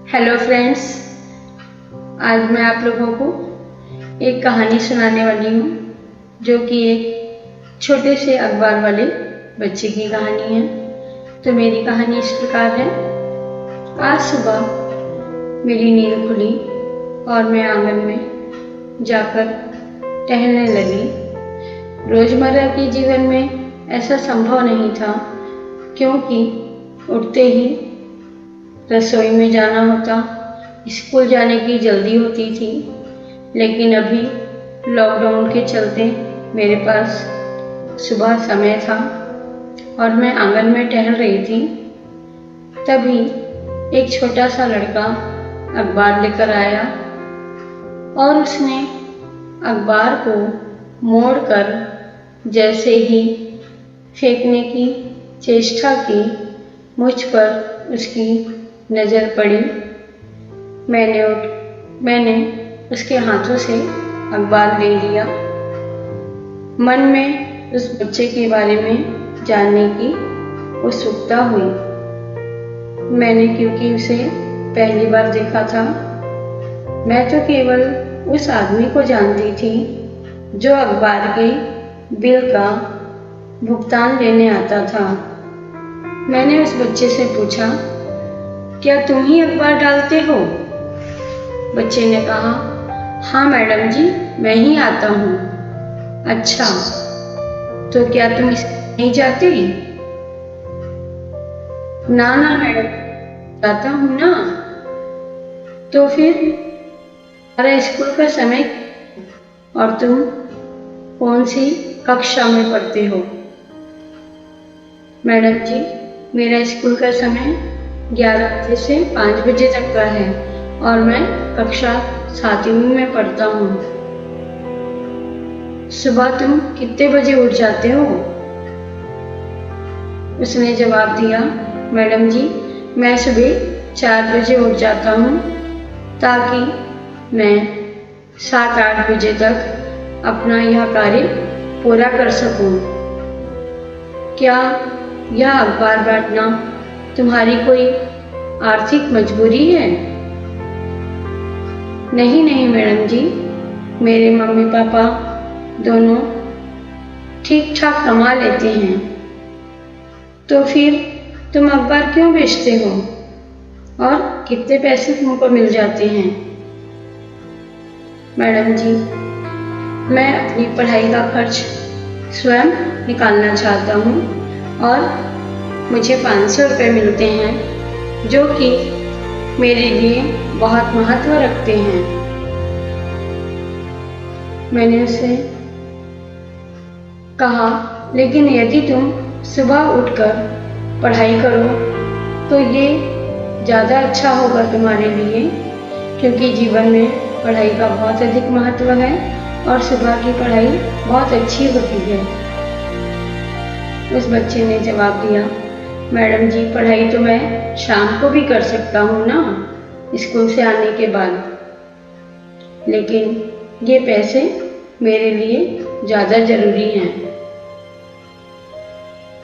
Hello friends, आज मैं आप लोगों को एक कहानी सुनाने वाली हूँ जो कि एक छोटे से अखबार वाले बच्चे की कहानी है। तो मेरी कहानी इस प्रकार है। आज सुबह मेरी नींद खुली और मैं आंगन में जाकर टहलने लगी। रोज़मर्रा के जीवन में ऐसा संभव नहीं था क्योंकि उठते ही रसोई में जाना होता, स्कूल जाने की जल्दी होती थी। लेकिन अभी लॉकडाउन के चलते मेरे पास सुबह समय था और मैं आंगन में टहल रही थी। तभी एक छोटा सा लड़का अखबार लेकर आया और उसने अखबार को मोड़कर जैसे ही फेंकने की चेष्टा की, मुझ पर उसकी नज़र पड़ी। मैंने उसके हाथों से अखबार ले लिया। मन में उस बच्चे के बारे में जानने की उत्सुकता हुई। मैंने क्योंकि उसे पहली बार देखा था, मैं तो केवल उस आदमी को जानती थी जो अखबार के बिल का भुगतान लेने आता था। मैंने उस बच्चे से पूछा, क्या तुम ही अखबार डालते हो? बच्चे ने कहा, हाँ मैडम जी, मैं ही आता हूँ। अच्छा, तो क्या तुम नहीं जाते? ना ना मैडम, जाता हूँ ना। तो फिर तुम्हारा स्कूल का समय और तुम कौन सी कक्षा में पढ़ते हो? मैडम जी, मेरा स्कूल का समय 11 बजे से 5 बजे तक का है और मैं कक्षा 7वीं में पढ़ता हूँ। सुबह तुम कितने बजे उठ जाते हो? उसने जवाब दिया, मैडम जी, मैं सुबह 4 बजे उठ जाता हूँ ताकि मैं 7-8 बजे तक अपना यह कार्य पूरा कर सकूँ। क्या यह अखबार बांटना तुम्हारी कोई आर्थिक मजबूरी है? नहीं नहीं मैडम जी, मेरे मम्मी पापा दोनों ठीक ठाक कमा लेते हैं। तो फिर तुम अखबार क्यों बेचते हो और कितने पैसे तुमको मिल जाते हैं? मैडम जी, मैं अपनी पढ़ाई का खर्च स्वयं निकालना चाहता हूँ और मुझे 500 रुपये मिलते हैं जो कि मेरे लिए बहुत महत्व रखते हैं। मैंने उसे कहा, लेकिन यदि तुम सुबह उठकर पढ़ाई करो तो ये ज़्यादा अच्छा होगा तुम्हारे लिए, क्योंकि जीवन में पढ़ाई का बहुत अधिक महत्व है और सुबह की पढ़ाई बहुत अच्छी होती है। उस बच्चे ने जवाब दिया, मैडम जी, पढ़ाई तो मैं शाम को भी कर सकता हूँ ना, स्कूल से आने के बाद, लेकिन ये पैसे मेरे लिए ज़्यादा ज़रूरी हैं।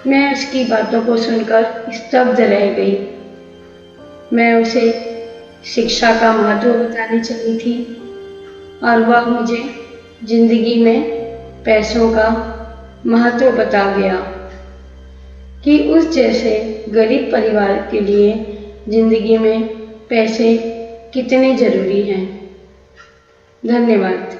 मैं उसकी बातों को सुनकर स्तब्ध रह गई। मैं उसे शिक्षा का महत्व बताने चली थी और वह मुझे जिंदगी में पैसों का महत्व बता गया कि उस जैसे गरीब परिवार के लिए जिंदगी में पैसे कितने ज़रूरी हैं। धन्यवाद।